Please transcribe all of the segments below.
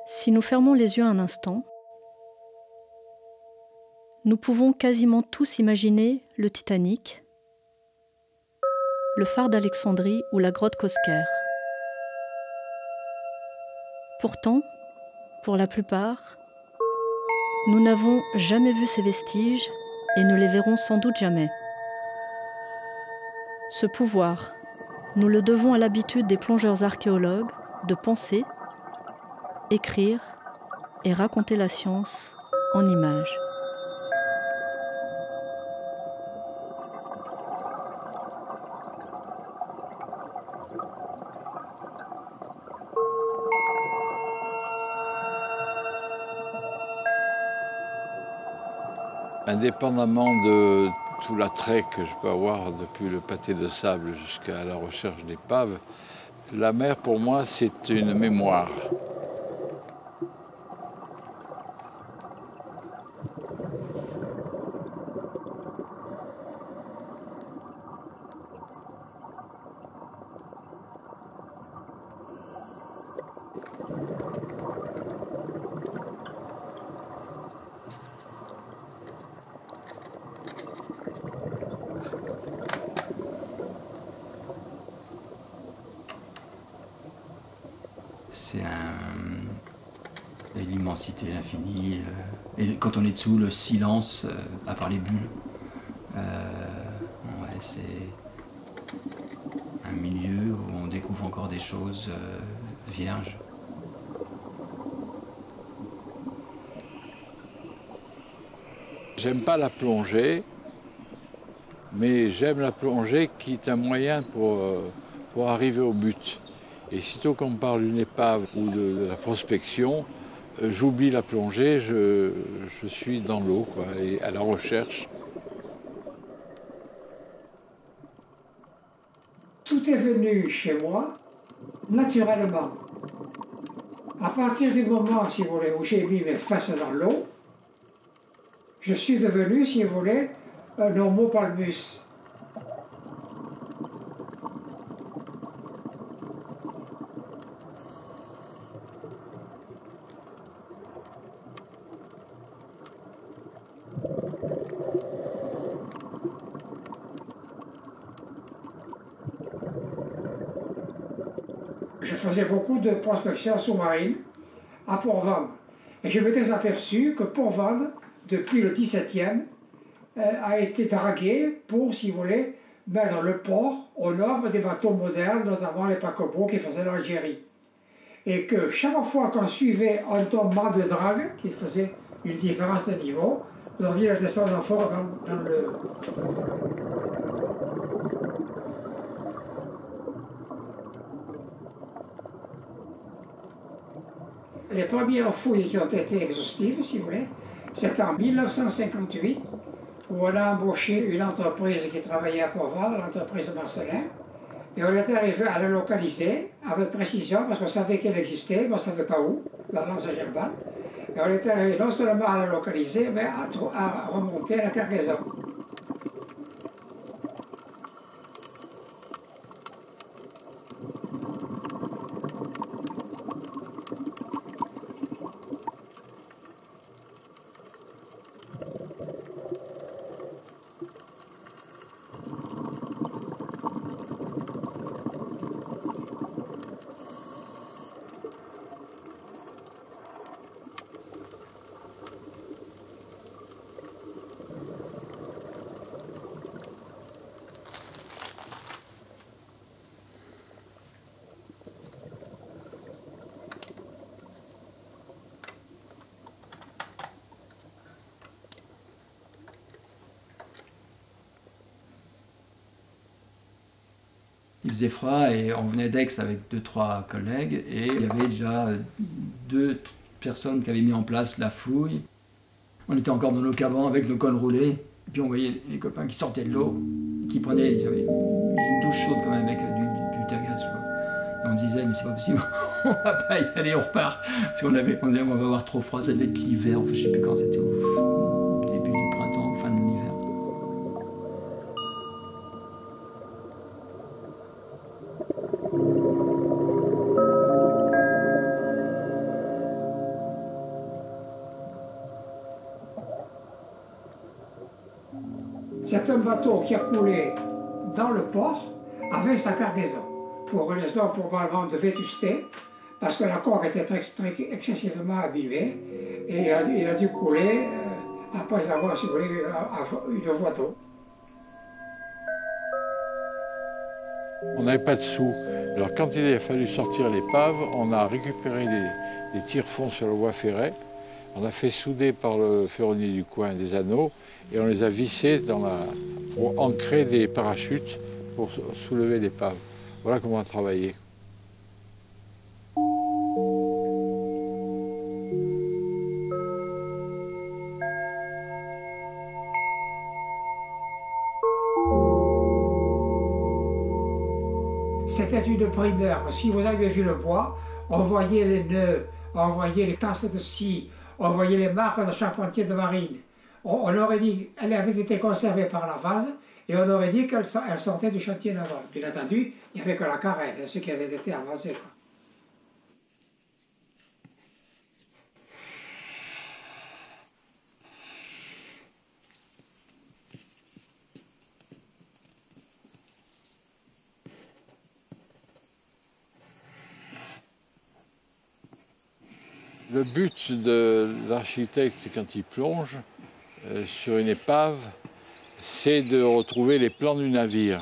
Si nous fermons les yeux un instant, nous pouvons quasiment tous imaginer le Titanic, le phare d'Alexandrie ou la grotte Cosquer. Pourtant, pour la plupart, nous n'avons jamais vu ces vestiges et ne les verrons sans doute jamais. Ce pouvoir, nous le devons à l'habitude des plongeurs archéologues de penser, écrire et raconter la science en images. Indépendamment de tout l'attrait que je peux avoir depuis le pâté de sable jusqu'à la recherche d'épaves, la mer pour moi c'est une mémoire. C'est l'immensité, l'infini. Et quand on est dessous, le silence, à part les bulles. Ouais, c'est un milieu où on découvre encore des choses vierges. J'aime pas la plongée, mais j'aime la plongée qui est un moyen pour arriver au but. Et sitôt qu'on parle d'une épave ou de la prospection, j'oublie la plongée, je suis dans l'eau, et à la recherche. Tout est venu chez moi naturellement. À partir du moment, si vous voulez, où j'ai mis mes fesses dans l'eau, je suis devenu, si vous voulez, un homo palmus. Je faisais beaucoup de prospection sous-marine à Port-Ventre. Et je m'étais aperçu que Port-Ventre, depuis le XVIIe, a été dragué pour, si vous voulez, mettre le port aux normes des bateaux modernes, notamment les paquebots qui faisaient l'Algérie. Et que chaque fois qu'on suivait un tombement de drague, qui faisait une différence de niveau, vous aviez la descente fort dans le... Les premières fouilles qui ont été exhaustives, si vous voulez, c'est en 1958, où on a embauché une entreprise qui travaillait à Port-Ventre, l'entreprise Marcelin, et on était arrivé à la localiser avec précision, parce qu'on savait qu'elle existait, mais on ne savait pas où, dans l'Anse Gerban. Et on était arrivé non seulement à la localiser, mais à remonter la cargaison. Il faisait froid et on venait d'Aix avec 2-3 collègues et il y avait déjà 2 personnes qui avaient mis en place la fouille. On était encore dans nos cabannes avec nos cols roulés et puis on voyait les copains qui sortaient de l'eau, qui prenaient ils avaient une douche chaude quand même avec du tergasse. Et on se disait mais c'est pas possible, on va pas y aller, on repart. Parce qu'on disait on va avoir trop froid, ça devait être l'hiver, je sais plus quand c'était, au début du printemps, fin de l'hiver. C'est un bateau qui a coulé dans le port avec sa cargaison, pour une raison probablement de vétusté, parce que la coque était excessivement abîmée, et il a dû couler après avoir, si vous voulez, une voie d'eau. On n'avait pas de sous. Alors quand il a fallu sortir l'épave, on a récupéré des tire-fonds sur le voie ferrée. On a fait souder par le ferronnier du coin des anneaux et on les a vissés pour ancrer des parachutes pour soulever l'épave. Voilà comment on a travaillé. C'était une primeur. Si vous avez vu le bois, on voyait les nœuds, on voyait les tasses de scie, on voyait les marques de charpentier de marine. On aurait dit qu'elle avait été conservée par la vase et on aurait dit qu'elle sortait du chantier naval. Bien entendu, il n'y avait que la carène, ce qui avait été avancé. Le but de l'architecte quand il plonge sur une épave, c'est de retrouver les plans du navire.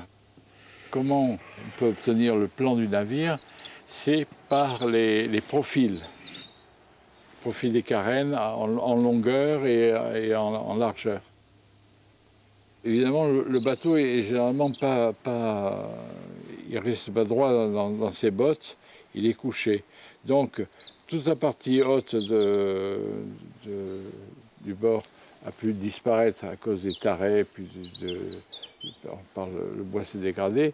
Comment on peut obtenir le plan du navire? C'est par les profils. Profil des carènes en longueur et en largeur. Évidemment, le bateau est généralement il reste pas droit dans ses bottes, il est couché. Donc, toute la partie haute du bord a pu disparaître à cause des tarés, puis le bois s'est dégradé,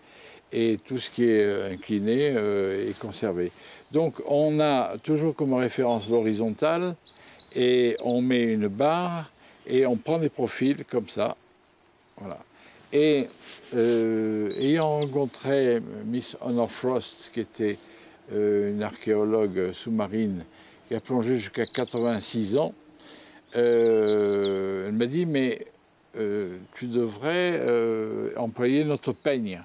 et tout ce qui est incliné est conservé. Donc on a toujours comme référence l'horizontale, et on met une barre, et on prend des profils comme ça. Voilà. Et ayant rencontré Miss Honor Frost, qui était une archéologue sous-marine qui a plongé jusqu'à 86 ans, elle m'a dit, mais tu devrais employer notre peigne,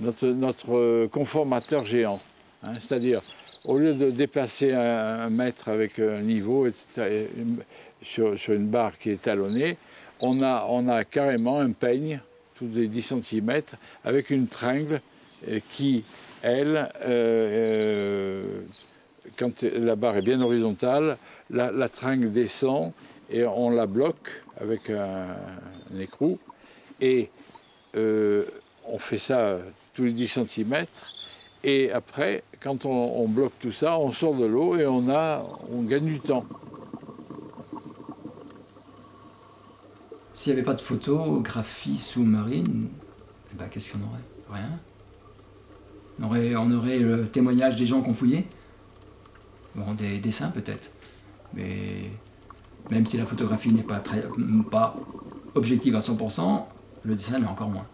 notre conformateur géant. Hein, c'est-à-dire, au lieu de déplacer un mètre avec un niveau, etc., sur une barre qui est talonnée, on a carrément un peigne, tous les 10 cm, avec une tringle qui, elle, quand la barre est bien horizontale, la tringle descend et on la bloque avec un écrou. Et on fait ça tous les 10 cm. Et après, quand on bloque tout ça, on sort de l'eau et on gagne du temps. S'il n'y avait pas de photographie sous-marine, eh ben, qu'est-ce qu'on aurait? Rien. On aurait le témoignage des gens qu'on fouillait. Bon, des dessins peut-être. Mais même si la photographie n'est pas objective à 100%, le dessin l'est encore moins.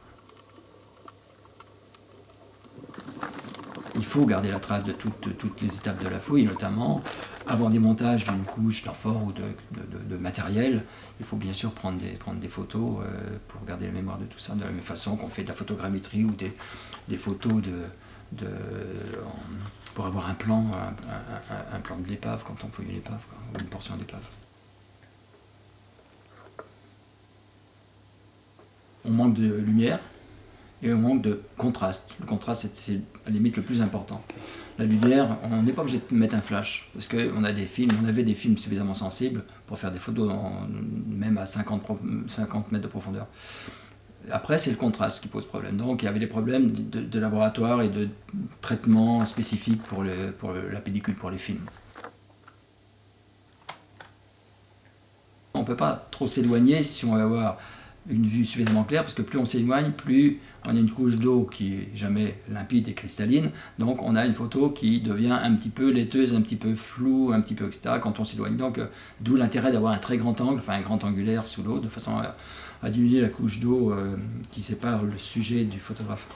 Il faut garder la trace de toutes les étapes de la fouille, notamment avant démontage d'une couche d'amphore ou de matériel. Il faut bien sûr prendre des photos pour garder la mémoire de tout ça, de la même façon qu'on fait de la photogrammétrie ou des photos pour avoir un plan de l'épave quand on fouille l'épave, ou une portion d'épave. On manque de lumière et on manque de contraste. Le contraste, c'est à la limite le plus important. La lumière, on n'est pas obligé de mettre un flash, parce qu'on avait des films suffisamment sensibles pour faire des photos même à 50 mètres de profondeur. Après, c'est le contraste qui pose problème. Donc, il y avait des problèmes de laboratoire et de traitement spécifique pour la pellicule, pour les films. On ne peut pas trop s'éloigner si on veut avoir une vue suffisamment claire, parce que plus on s'éloigne, plus on a une couche d'eau qui est jamais limpide et cristalline, donc on a une photo qui devient un petit peu laiteuse, un petit peu floue, un petit peu etc. quand on s'éloigne. Donc d'où l'intérêt d'avoir un très grand angle, enfin un grand angulaire sous l'eau, de façon à diminuer la couche d'eau qui sépare le sujet du photographe.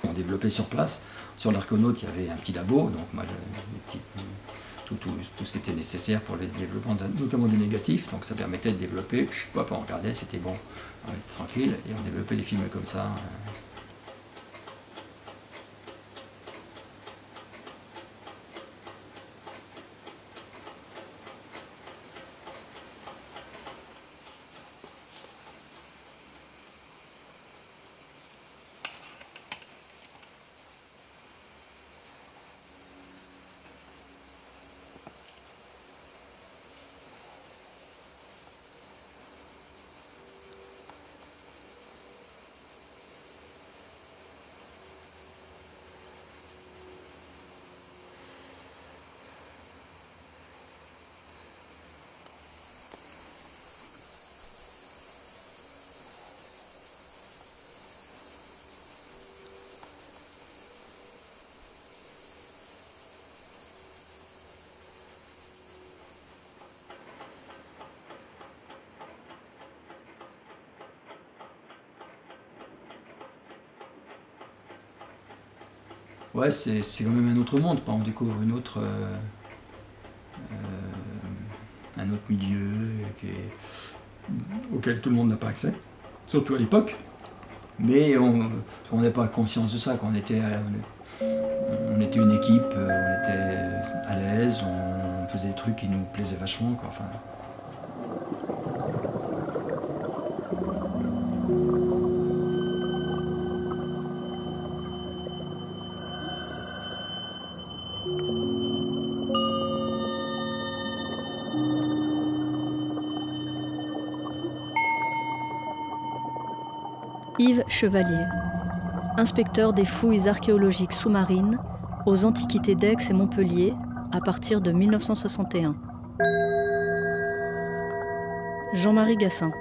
On développait sur place. Sur l'Arconaute, il y avait un petit labo, donc moi tout ce qui était nécessaire pour le développement, notamment des négatifs. Donc ça permettait de développer, hop, on regardait, c'était bon, on était tranquille, et on développait des films comme ça. Ouais, c'est quand même un autre monde. On découvre un autre milieu auquel tout le monde n'a pas accès, surtout à l'époque. Mais on n'avait pas conscience de ça. On était une équipe, on était à l'aise, on faisait des trucs qui nous plaisaient vachement, quoi. Enfin, Yves Chevalier, inspecteur des fouilles archéologiques sous-marines aux Antiquités d'Aix et Montpellier à partir de 1961. Jean-Marie Gassin,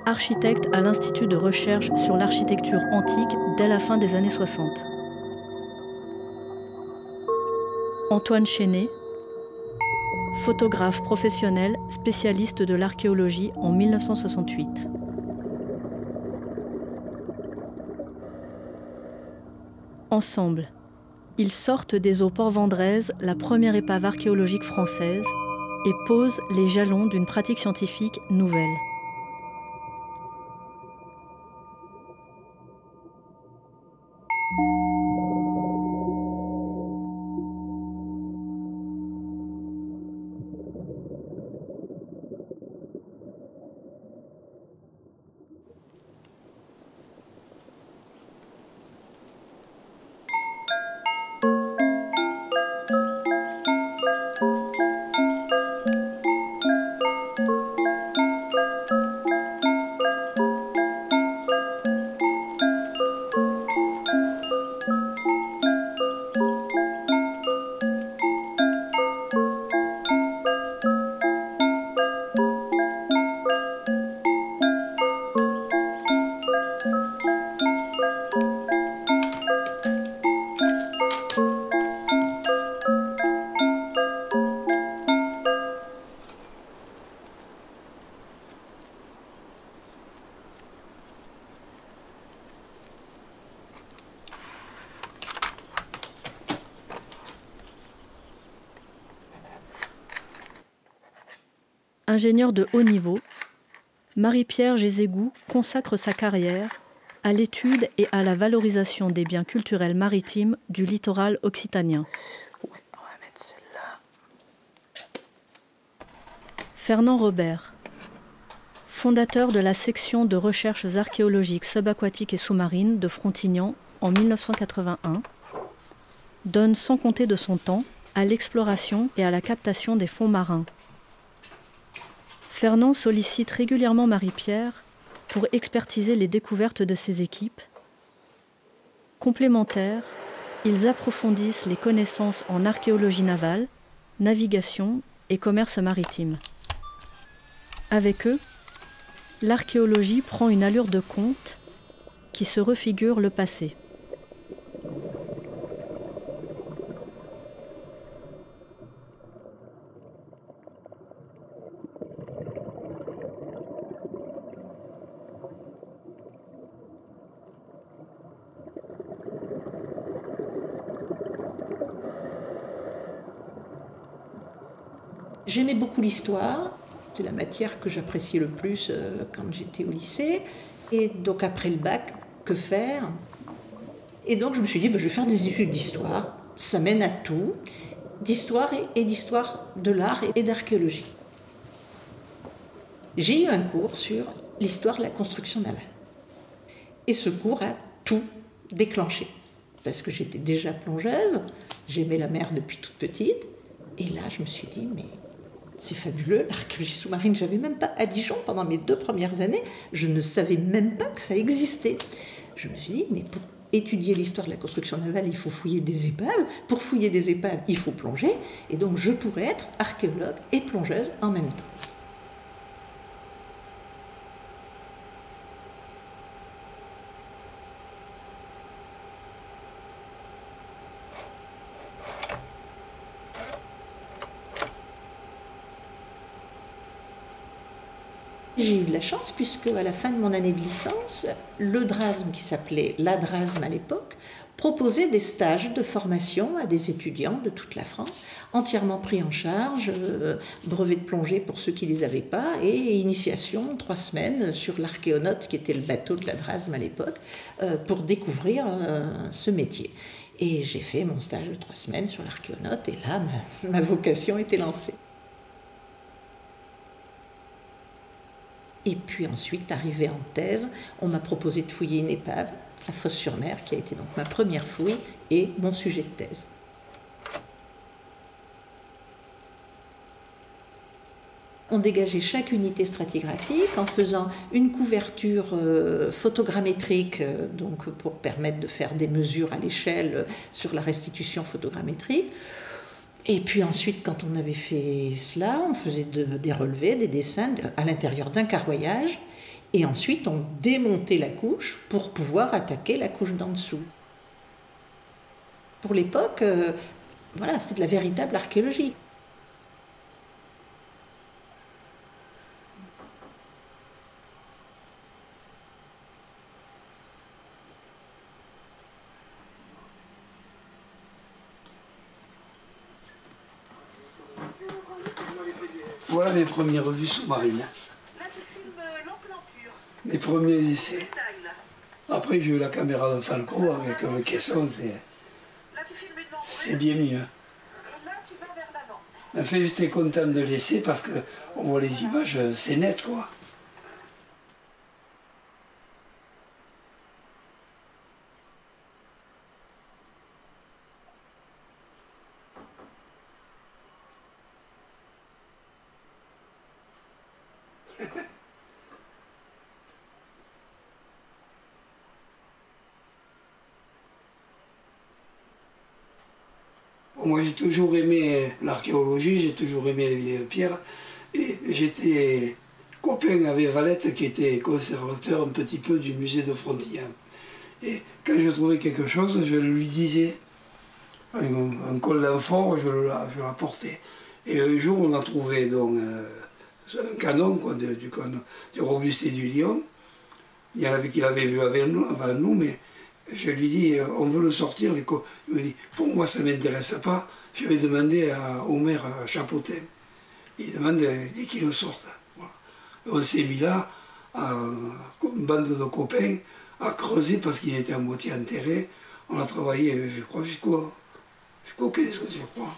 architecte à l'Institut de recherche sur l'architecture antique dès la fin des années 60. Antoine Chénet, photographe professionnel spécialiste de l'archéologie en 1968. Ensemble, ils sortent des eaux port-vendraises la première épave archéologique française et posent les jalons d'une pratique scientifique nouvelle. Ingénieure de haut niveau, Marie-Pierre Gézégou consacre sa carrière à l'étude et à la valorisation des biens culturels maritimes du littoral occitanien. Ouais, on va mettre celle-là. Fernand Robert, fondateur de la section de recherches archéologiques subaquatiques et sous-marines de Frontignan en 1981, donne sans compter de son temps à l'exploration et à la captation des fonds marins. Fernand sollicite régulièrement Marie-Pierre pour expertiser les découvertes de ses équipes. Complémentaires, ils approfondissent les connaissances en archéologie navale, navigation et commerce maritime. Avec eux, l'archéologie prend une allure de conte qui se refigure le passé. J'aimais beaucoup l'histoire, c'est la matière que j'appréciais le plus quand j'étais au lycée. Et donc après le bac, que faire? Et donc je me suis dit, je vais faire des études d'histoire, ça mène à tout, d'histoire et d'histoire de l'art et d'archéologie. J'ai eu un cours sur l'histoire de la construction navale. Et ce cours a tout déclenché. Parce que j'étais déjà plongeuse, j'aimais la mer depuis toute petite. Et là, je me suis dit, mais c'est fabuleux, l'archéologie sous-marine. Je n'avais même pas à Dijon pendant mes 2 premières années. Je ne savais même pas que ça existait. Je me suis dit, mais pour étudier l'histoire de la construction navale, il faut fouiller des épaves. Pour fouiller des épaves, il faut plonger. Et donc, je pourrais être archéologue et plongeuse en même temps. J'ai eu de la chance puisque à la fin de mon année de licence, le DRASM, qui s'appelait l'ADRASM à l'époque, proposait des stages de formation à des étudiants de toute la France, entièrement pris en charge, brevet de plongée pour ceux qui ne les avaient pas, et initiation 3 semaines sur l'Archéonaute, qui était le bateau de l'ADRASM à l'époque, pour découvrir ce métier. Et j'ai fait mon stage de 3 semaines sur l'Archéonaute, et là, ma vocation était lancée. Et puis ensuite, arrivé en thèse, on m'a proposé de fouiller une épave à Fos-sur-Mer, qui a été donc ma première fouille et mon sujet de thèse. On dégageait chaque unité stratigraphique en faisant une couverture photogrammétrique, donc pour permettre de faire des mesures à l'échelle sur la restitution photogrammétrique. Et puis ensuite, quand on avait fait cela, on faisait des relevés, des dessins à l'intérieur d'un carroyage. Et ensuite, on démontait la couche pour pouvoir attaquer la couche d'en dessous. Pour l'époque, voilà, c'était de la véritable archéologie. Voilà mes premières revues sous-marines. Mes premiers essais. Après, j'ai eu la caméra de Falco avec le caisson, c'est bien mieux. En fait, j'étais content de l'essai parce qu'on voit les images, c'est net, quoi. Moi, j'ai toujours aimé l'archéologie, j'ai toujours aimé les vieilles pierres. Et j'étais copain avec Valette, qui était conservateur un petit peu du musée de Frontignan. Et quand je trouvais quelque chose, je le lui disais. Un col d'amphore, je l'apportais. Et un jour, on a trouvé donc, un canon, quoi, du Robuste et du Lion. Il y en avait qui l'avaient vu avant nous, mais je lui dis, on veut le sortir. Il me dit, pour moi, ça ne m'intéresse pas. Je vais demander au maire Chapotin. Il demande dès qu'il le sorte. Voilà. On s'est mis là, une bande de copains, à creuser parce qu'il était à moitié enterré. On a travaillé, je crois, jusqu'au 15 août, je crois.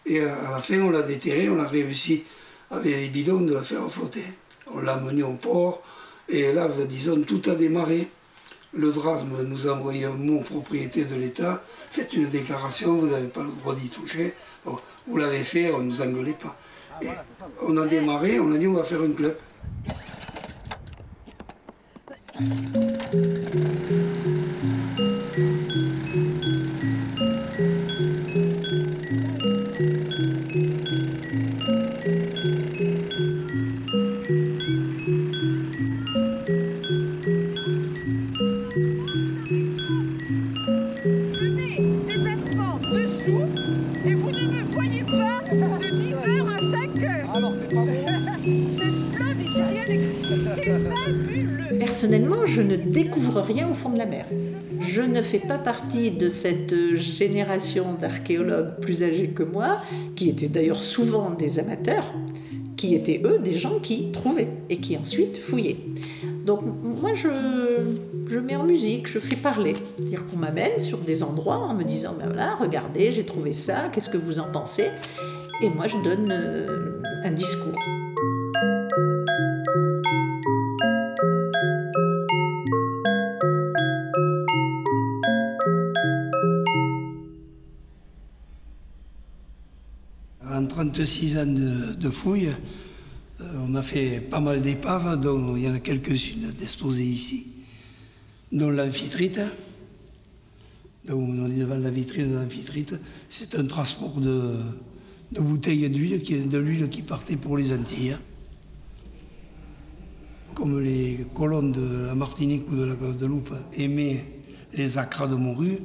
Et à la fin, on l'a déterré, on a réussi, avec les bidons, de la faire flotter. On l'a mené au port, et là, disons, tout a démarré. Le DRASM nous a envoyé un mot propriété de l'État, faites une déclaration, vous n'avez pas le droit d'y toucher. Bon, vous l'avez fait, on ne nous engueulait pas. Et on a démarré, on a dit on va faire un club. Personnellement, je ne découvre rien au fond de la mer. Je ne fais pas partie de cette génération d'archéologues plus âgés que moi, qui étaient d'ailleurs souvent des amateurs, qui étaient eux des gens qui trouvaient et qui ensuite fouillaient. Donc moi je mets en musique, je fais parler. C'est-à-dire qu'on m'amène sur des endroits en me disant ben voilà, regardez, j'ai trouvé ça, qu'est-ce que vous en pensez? Et moi je donne un discours. En 36 ans de fouilles, on a fait pas mal d'épaves, dont il y en a quelques-unes disposées ici, dont l'amphitrite. Donc on est devant la vitrine de l'amphitrite. C'est un transport de bouteilles d'huile, de l'huile qui partait pour les Antilles. Comme les colons de la Martinique ou de la Guadeloupe aimaient les acras de morue,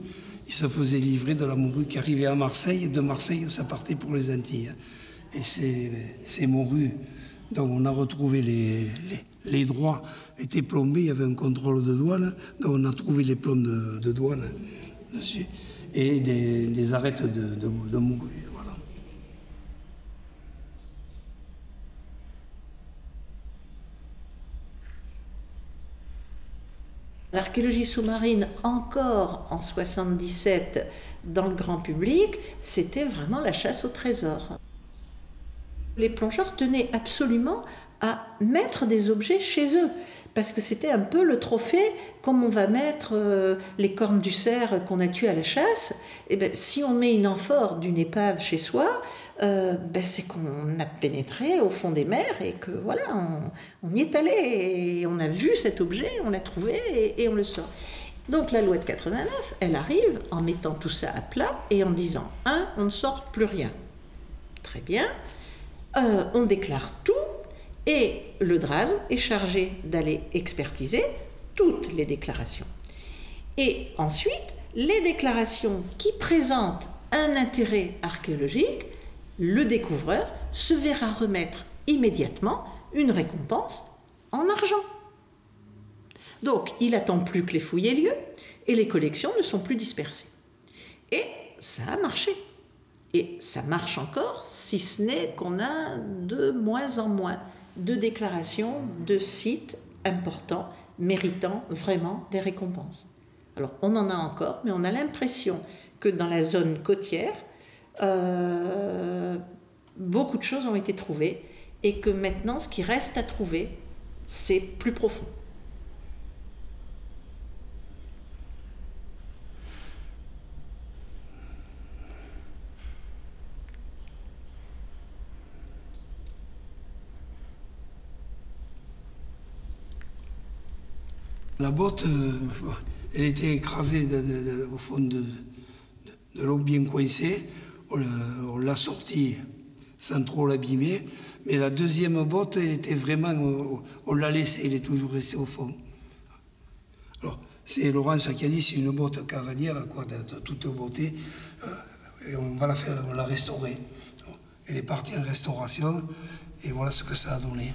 ils se faisaient livrer de la morue qui arrivait à Marseille. De Marseille, ça partait pour les Antilles. Et ces morues dont on a retrouvé les droits étaient plombés, il y avait un contrôle de douane, donc on a trouvé les plombs de douane dessus, et des arêtes de morue. Voilà. L'archéologie sous-marine, encore en 77, dans le grand public, c'était vraiment la chasse au trésor. Les plongeurs tenaient absolument à mettre des objets chez eux, parce que c'était un peu le trophée, comme on va mettre les cornes du cerf qu'on a tuées à la chasse. Et ben, si on met une amphore d'une épave chez soi, c'est qu'on a pénétré au fond des mers et que voilà, on y est allé et on a vu cet objet, on l'a trouvé et on le sort. Donc la loi de 89, elle arrive en mettant tout ça à plat et en disant on ne sort plus rien. Très bien. On déclare tout et le DRASM est chargé d'aller expertiser toutes les déclarations. Et ensuite, les déclarations qui présentent un intérêt archéologique, le découvreur se verra remettre immédiatement une récompense en argent. Donc, il n'attend plus que les fouilles aient lieu et les collections ne sont plus dispersées. Et ça a marché. Et ça marche encore, si ce n'est qu'on a de moins en moins de déclarations de sites importants, méritant vraiment des récompenses. Alors, on en a encore, mais on a l'impression que dans la zone côtière, beaucoup de choses ont été trouvées et que maintenant, ce qui reste à trouver, c'est plus profond. La botte, elle était écrasée au fond de l'eau bien coincée. On l'a sortie sans trop l'abîmer. Mais la deuxième botte était vraiment... On l'a laissée, elle est toujours restée au fond. Alors, c'est Laurence qui a dit c'est une botte cavalière, quoi, de toute beauté. Et on l'a restaurer. Elle est partie en restauration et voilà ce que ça a donné.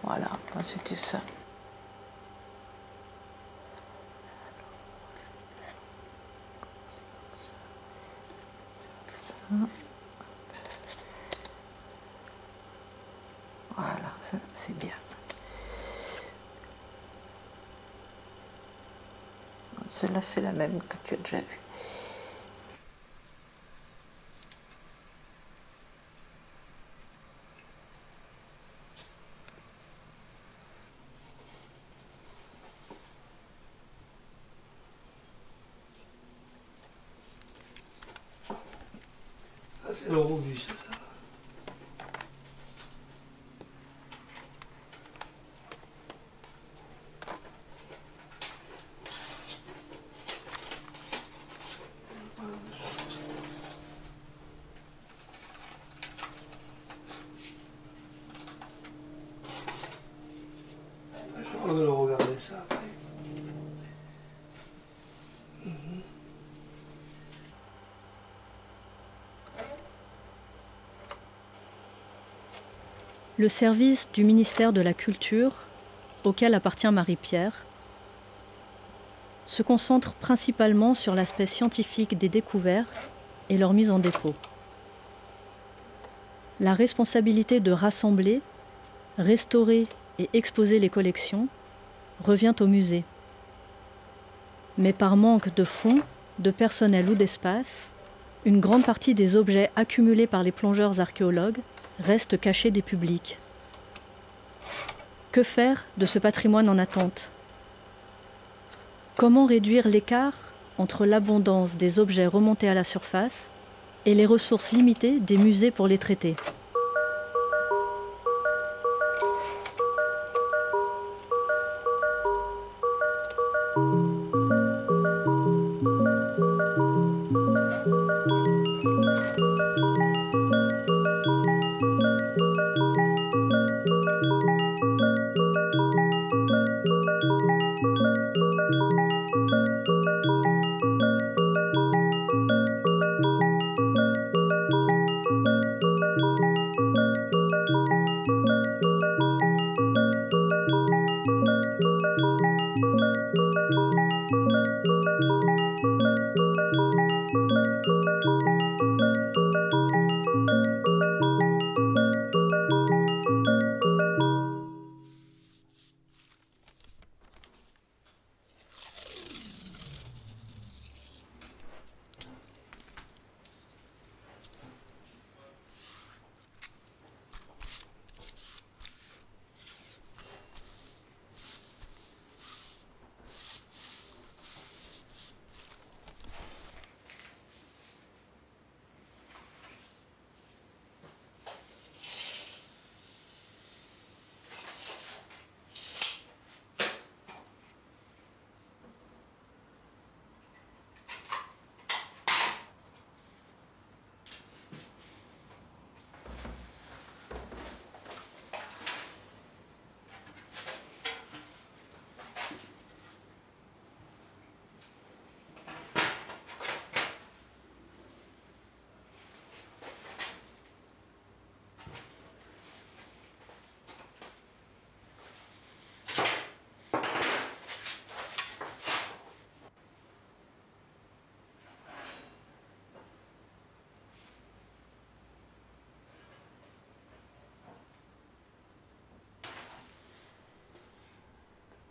Voilà, c'était ça. Voilà, ça c'est bien. Celle-là, c'est la même que tu as déjà vue. c'est le robuste, ça. On va le regarder ça après. Le service du ministère de la Culture, auquel appartient Marie-Pierre, se concentre principalement sur l'aspect scientifique des découvertes et leur mise en dépôt. La responsabilité de rassembler, restaurer et exposer les collections revient au musée. Mais par manque de fonds, de personnel ou d'espace, une grande partie des objets accumulés par les plongeurs archéologues restent cachés des publics. Que faire de ce patrimoine en attente? Comment réduire l'écart entre l'abondance des objets remontés à la surface et les ressources limitées des musées pour les traiter?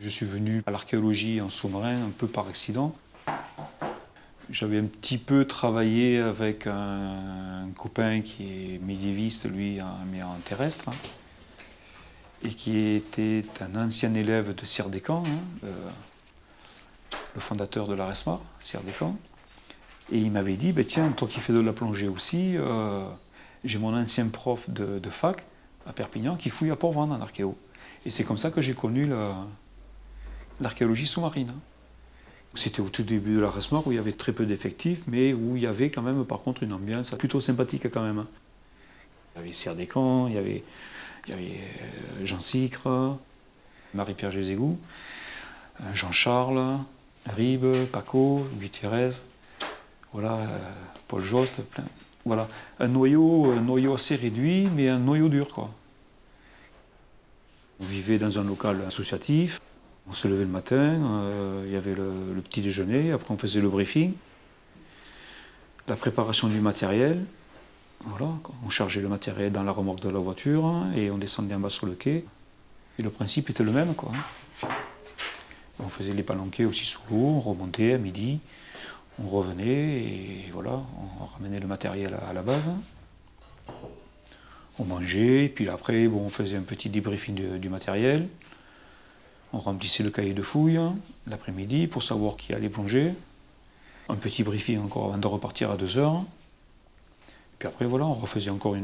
Je suis venu à l'archéologie en sous-marin un peu par accident. J'avais un petit peu travaillé avec un copain qui est médiéviste, lui, mais en terrestre, et qui était un ancien élève de Sire Descamps, le fondateur de la RESMAR, Sire Descamps. Et il m'avait dit, tiens, toi qui fais de la plongée aussi, j'ai mon ancien prof de fac à Perpignan qui fouille à Port-Vendres en archéo. Et c'est comme ça que j'ai connu l'archéologie sous-marine. C'était au tout début de la RESMAR où il y avait très peu d'effectifs, mais où il y avait quand même par contre une ambiance plutôt sympathique quand même. Il y avait Sire Descamps, il y avait Jean Sicre, Marie-Pierre Gézégou, Jean-Charles, Ribes, Paco, Gutiérrez, voilà, Paul Jost, plein. Voilà, un noyau assez réduit, mais un noyau dur, quoi. On vivait dans un local associatif. On se levait le matin, il y avait le petit déjeuner, après on faisait le briefing, la préparation du matériel. Voilà, on chargeait le matériel dans la remorque de la voiture et on descendait en bas sur le quai. Et le principe était le même, quoi. On faisait les palanquets aussi sous l'eau, on remontait à midi, on revenait et voilà, on ramenait le matériel à la base. On mangeait, et puis après on faisait un petit débriefing du matériel. On remplissait le cahier de fouilles l'après-midi pour savoir qui allait plonger. Un petit briefing encore avant de repartir à 2 heures. Puis après, voilà, on refaisait encore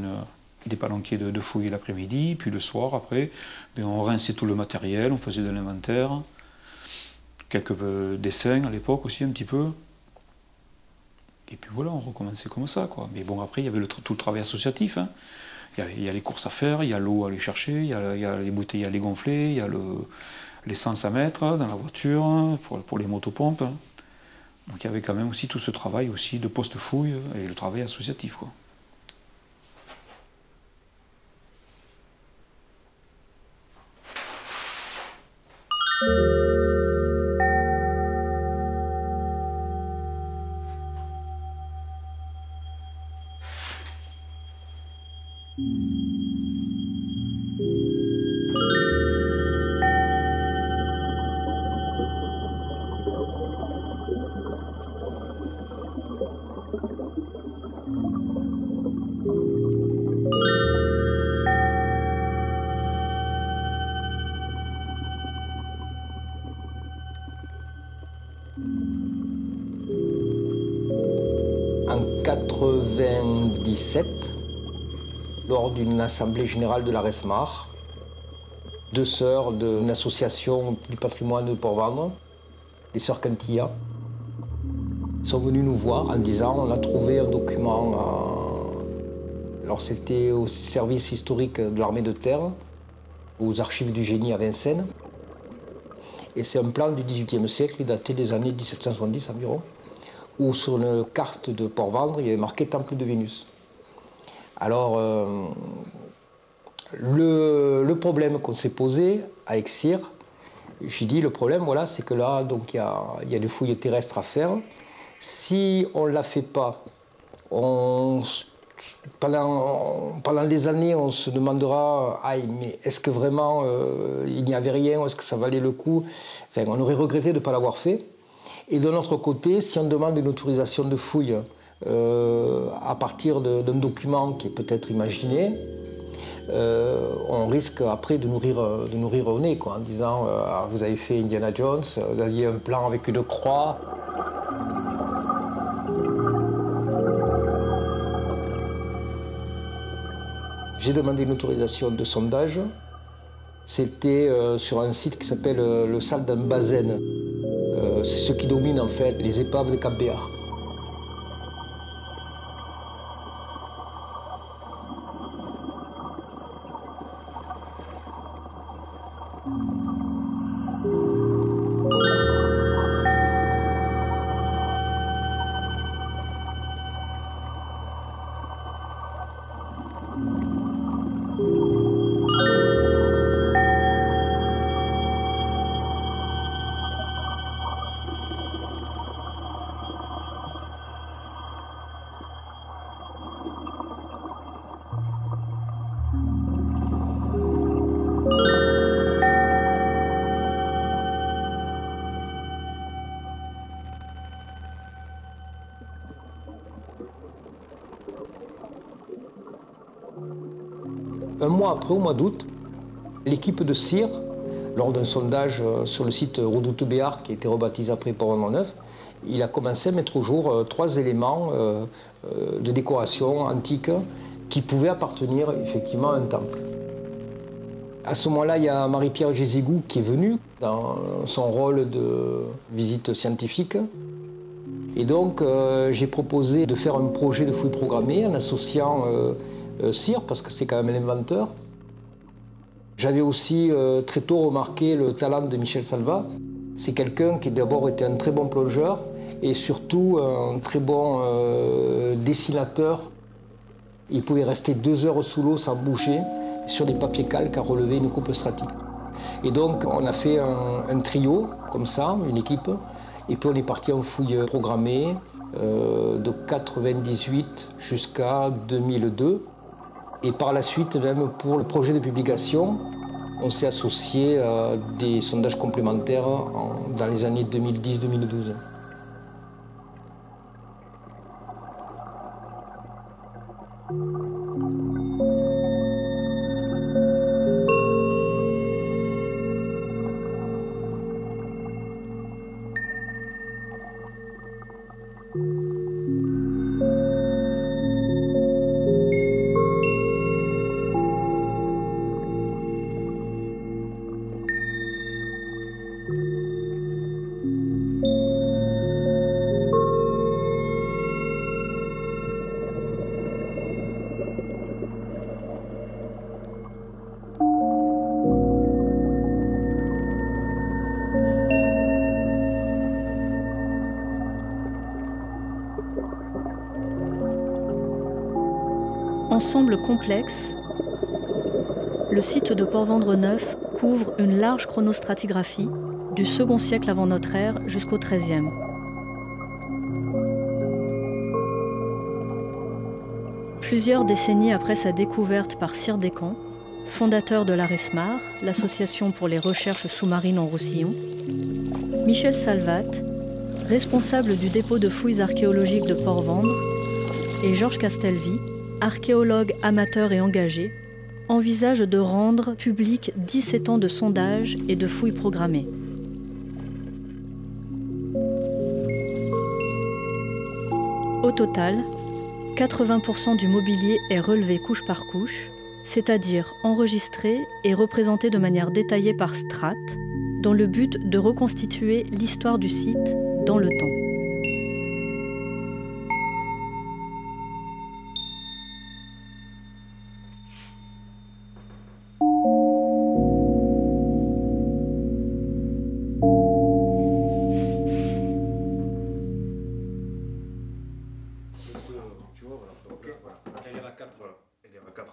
des palanquets de fouilles l'après-midi, puis le soir, après, on rinçait tout le matériel, on faisait de l'inventaire, quelques dessins à l'époque aussi, un petit peu. Et puis voilà, on recommençait comme ça, quoi. Mais bon, après, il y avait tout le travail associatif, hein. Il y a les courses à faire, il y a l'eau à aller chercher, il y a les bouteilles à les gonfler, il y a l'essence à mettre dans la voiture pour les motopompes. Donc il y avait quand même aussi tout ce travail aussi de poste-fouille et le travail associatif, quoi. En 1997, lors d'une assemblée générale de la RESMAR, deux sœurs d'une association du patrimoine de Port-Vendres, les sœurs Cantilla, sont venues nous voir en disant on a trouvé un document, alors c'était au service historique de l'armée de terre, aux archives du génie à Vincennes, et c'est un plan du XVIIIe siècle daté des années 1770 environ, où sur une carte de Port-Vendres, il y avait marqué Temple de Vénus. Alors, le problème qu'on s'est posé avec CIR, j'ai dit le problème, voilà, c'est que là, donc, il y a des fouilles terrestres à faire. Si on ne la fait pas, pendant des années, on se demandera mais est-ce que vraiment il n'y avait rien, est-ce que ça valait le coup? Enfin, on aurait regretté de ne pas l'avoir fait. Et de notre côté, si on demande une autorisation de fouille à partir d'un document qui est peut-être imaginé, on risque après de nourrir au nez, quoi, en disant vous avez fait Indiana Jones, vous aviez un plan avec une croix. J'ai demandé une autorisation de sondage. C'était sur un site qui s'appelle le Saldenbazen. C'est ce qui domine en fait les épaves de Cap Béar. Un mois après, au mois d'août, l'équipe de CIR, lors d'un sondage sur le site Redoute Béar, qui a été rebaptisé après Port-Vendres Neuf, il a commencé à mettre au jour 3 éléments de décoration antique qui pouvaient appartenir effectivement à un temple. À ce moment-là, il y a Marie-Pierre Gézigou qui est venue dans son rôle de visite scientifique. Et donc, j'ai proposé de faire un projet de fouille programmée en associant CIR, parce que c'est quand même l'inventeur. J'avais aussi très tôt remarqué le talent de Michel Salva. C'est quelqu'un qui d'abord était un très bon plongeur et surtout un très bon dessinateur. Il pouvait rester 2 heures sous l'eau sans bouger sur des papiers calques à relever une coupe stratique. Et donc on a fait un trio comme ça, une équipe, et puis on est parti en fouille programmée de 98 jusqu'à 2002. Et par la suite, même pour le projet de publication, on s'est associé à des sondages complémentaires dans les années 2010-2012. Ensemble complexe, le site de Port-Vendres-Neuf couvre une large chronostratigraphie du second siècle avant notre ère jusqu'au XIIIe. Plusieurs décennies après sa découverte par Sire Descamps, fondateur de l'ARESMAR, l'Association pour les recherches sous-marines en Roussillon, Michel Salvat, responsable du dépôt de fouilles archéologiques de Port-Vendres, et Georges Castelvy, archéologue amateur et engagé, envisagent de rendre public 17 ans de sondages et de fouilles programmées. Au total, 80% du mobilier est relevé couche par couche, c'est-à-dire enregistré et représenté de manière détaillée par strates, dans le but de reconstituer l'histoire du site dans le temps.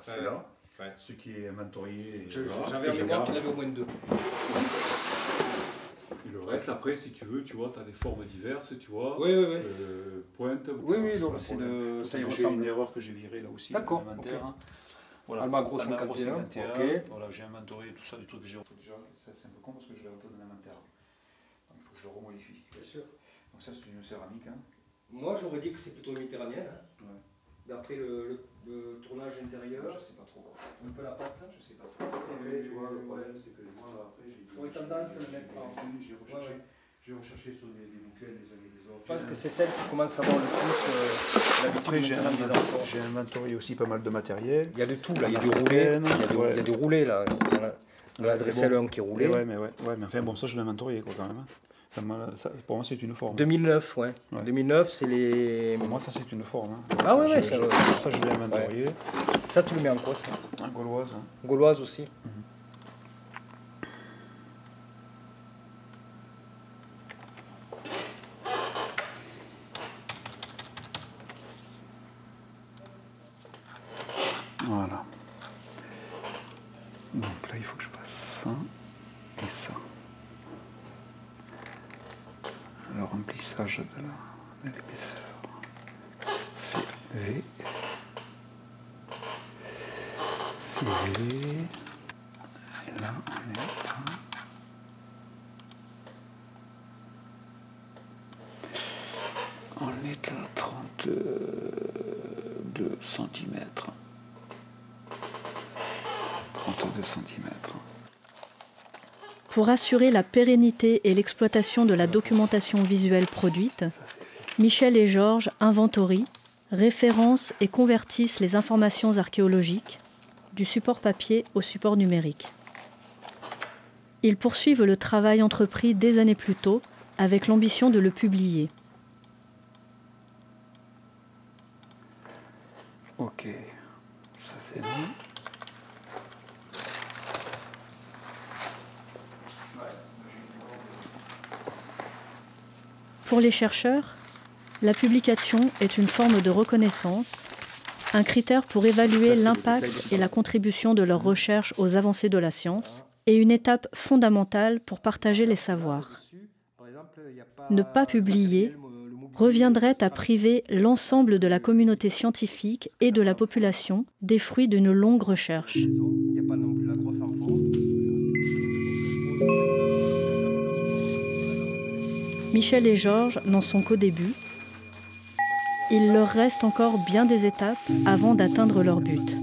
C'est là. Ouais. Ce qui est inventorié. J'avais en mémoire qu'il y avait au moins 2. Et le reste, après, si tu veux, tu vois, tu as des formes diverses, tu vois. Oui. Pointe. Oui, donc c'est de. Ça y ressemble. Une erreur que j'ai virée là aussi. D'accord. Okay. Voilà. Almagro 51. Okay. Voilà, j'ai inventorié tout ça, du truc que j'ai. Déjà, c'est un peu con parce que je l'ai rentré dans l'inventaire. Donc il faut que je le remodifie. Bien sûr. Donc ça, c'est une céramique. Hein. Moi, j'aurais dit que c'est plutôt méditerranéenne. Hein. Ouais. D'après le tournage intérieur. Je sais pas trop. Un peu la pâte. Je sais pas trop. Tu vois, le problème, c'est que moi, après, j'ai. J'aurais tendance à le mettre en. J'ai recherché sur des bouquets les uns et les autres. Je pense que c'est celle qui commence à avoir le plus l'habitude. Après, j'ai inventorié aussi pas mal de matériel. Il y a de tout là, il y a du roulé. Il y a du roulé là. On a adressé le 1 qui est roulé. Ouais, mais enfin bon, ça je l'ai inventorié quoi quand même. Ça, pour moi, c'est une forme. 2009, ouais. 2009, c'est les. Pour moi, ça, c'est une forme. Hein. Ah ouais, ça, je l'ai inventorié. Ouais. Ça, tu le mets en quoi, ça? Gauloise. Hein. Gauloise aussi. Voilà. Donc là, il faut que je fasse ça et ça. Le remplissage de l'épaisseur. CV. Et là, on est à... On est à 32 cm. 32 cm. Pour assurer la pérennité et l'exploitation de la documentation visuelle produite, Michel et Georges inventorient, référencent et convertissent les informations archéologiques du support papier au support numérique. Ils poursuivent le travail entrepris des années plus tôt avec l'ambition de le publier. Ok, ça c'est bon. Pour les chercheurs, la publication est une forme de reconnaissance, un critère pour évaluer l'impact et la contribution de leurs recherches aux avancées de la science et une étape fondamentale pour partager les savoirs. Ne pas publier reviendrait à priver l'ensemble de la communauté scientifique et de la population des fruits d'une longue recherche. Michel et Georges n'en sont qu'au début. Il leur reste encore bien des étapes avant d'atteindre leur but.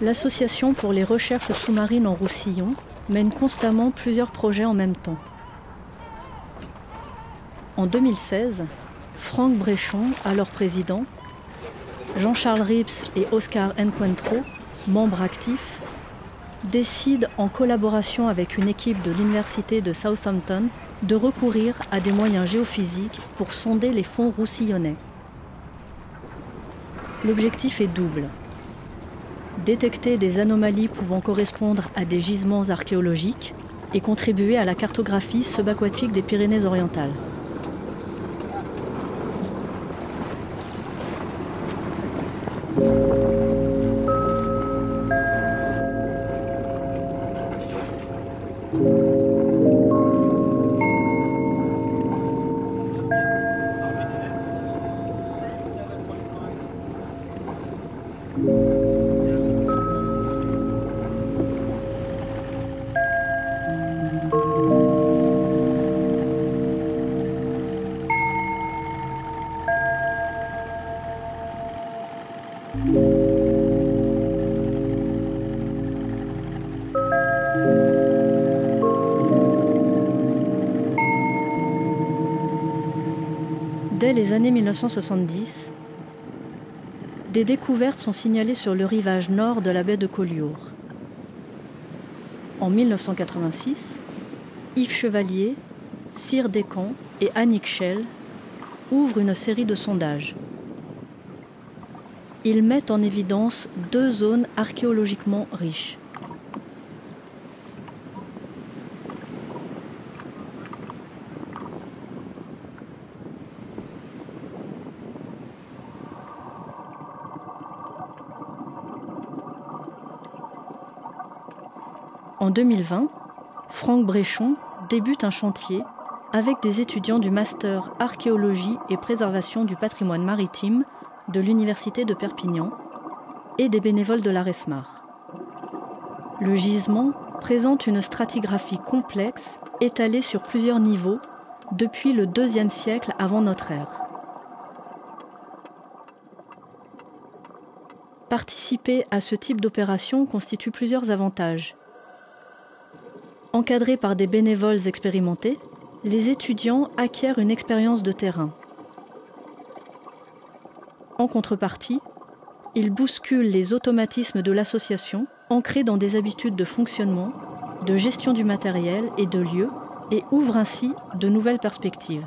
L'Association pour les recherches sous-marines en Roussillon mène constamment plusieurs projets en même temps. En 2016, Franck Bréchon, alors président, Jean-Charles Rips et Oscar Encuentro, membres actifs, décident en collaboration avec une équipe de l'université de Southampton de recourir à des moyens géophysiques pour sonder les fonds roussillonnais. L'objectif est double. Détecter des anomalies pouvant correspondre à des gisements archéologiques et contribuer à la cartographie subaquatique des Pyrénées-Orientales. Dès les années 1970, des découvertes sont signalées sur le rivage nord de la baie de Collioure. En 1986, Yves Chevalier, Cyr Descamps et Annick Schell ouvrent une série de sondages. Ils mettent en évidence deux zones archéologiquement riches. En 2020, Franck Bréchon débute un chantier avec des étudiants du Master Archéologie et Préservation du patrimoine maritime de l'Université de Perpignan et des bénévoles de l'ARESMAR. Le gisement présente une stratigraphie complexe étalée sur plusieurs niveaux depuis le IIe siècle avant notre ère. Participer à ce type d'opération constitue plusieurs avantages. Encadrés par des bénévoles expérimentés, les étudiants acquièrent une expérience de terrain. En contrepartie, ils bousculent les automatismes de l'association, ancrés dans des habitudes de fonctionnement, de gestion du matériel et de lieux, et ouvrent ainsi de nouvelles perspectives.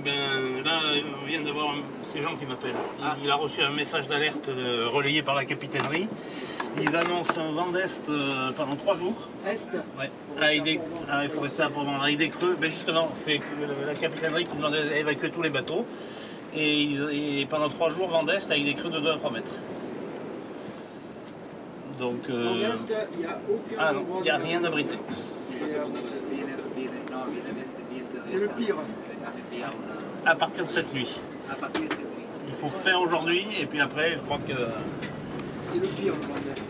Ben là, on vient d'avoir ces gens qui m'appellent. Il a reçu un message d'alerte relayé par la capitainerie. Ils annoncent un vent d'est pendant 3 jours. Est? Ouais. Il faut rester à Port-Vendres. Avec des creux. Ben justement, c'est la capitainerie qui demandait d'évacuer tous les bateaux. Et pendant 3 jours, vent d'est avec des creux de 2 à 3 mètres. Donc. Vent d'est, il n'y a aucun. Ah non, il n'y a rien abrité. C'est le pire. À partir de cette nuit. Il faut faire aujourd'hui et puis après, je crois que. C'est le pire, le vent d'est.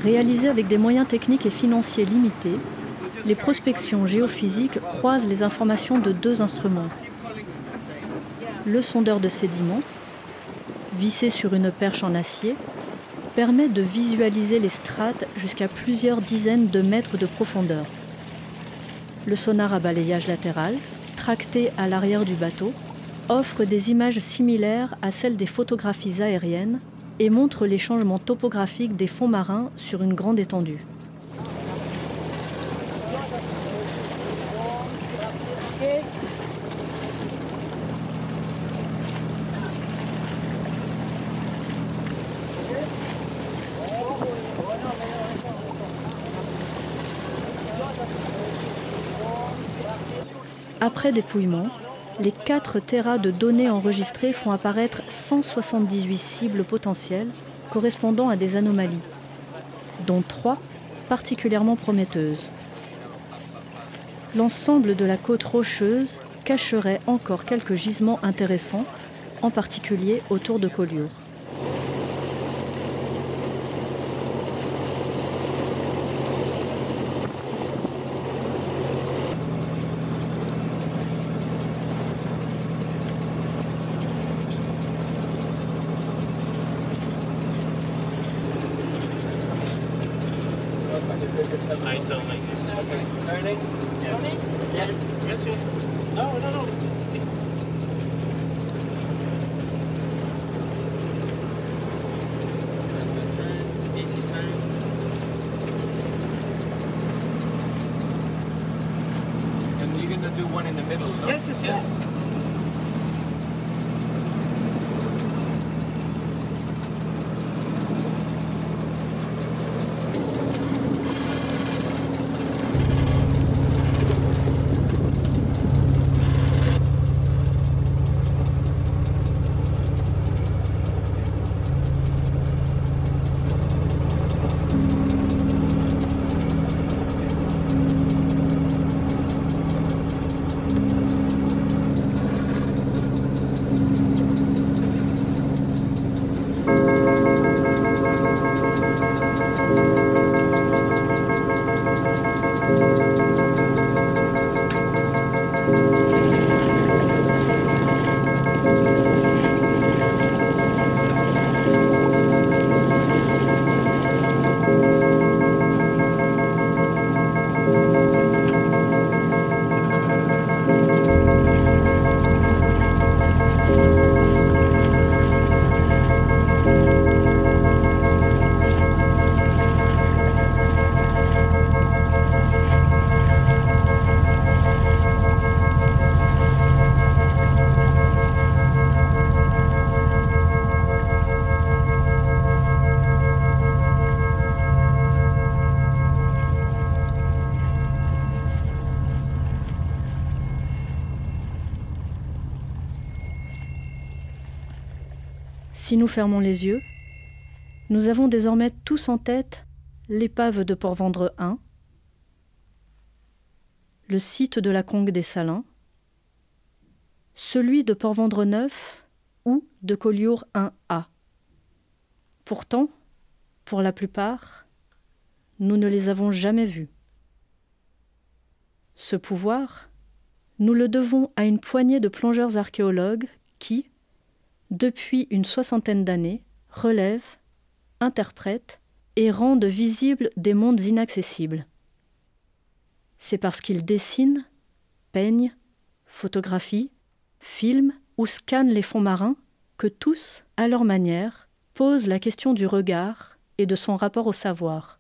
Réalisées avec des moyens techniques et financiers limités, les prospections géophysiques croisent les informations de 2 instruments. Le sondeur de sédiments, vissé sur une perche en acier, permet de visualiser les strates jusqu'à plusieurs dizaines de mètres de profondeur. Le sonar à balayage latéral, tracté à l'arrière du bateau, offre des images similaires à celles des photographies aériennes et montre les changements topographiques des fonds marins sur une grande étendue. Après dépouillement, les 4 terras de données enregistrées font apparaître 178 cibles potentielles correspondant à des anomalies, dont 3 particulièrement prometteuses. L'ensemble de la côte rocheuse cacherait encore quelques gisements intéressants, en particulier autour de Collioure. Si nous fermons les yeux, nous avons désormais tous en tête l'épave de Port-Vendres 1, le site de la Congue des Salins, celui de Port-Vendres 9 ou de Collioure 1A. Pourtant, pour la plupart, nous ne les avons jamais vus. Ce pouvoir, nous le devons à une poignée de plongeurs archéologues qui, depuis une 60aine d'années, relèvent, interprètent et rendent visibles des mondes inaccessibles. C'est parce qu'ils dessinent, peignent, photographient, filment ou scannent les fonds marins que tous, à leur manière, posent la question du regard et de son rapport au savoir.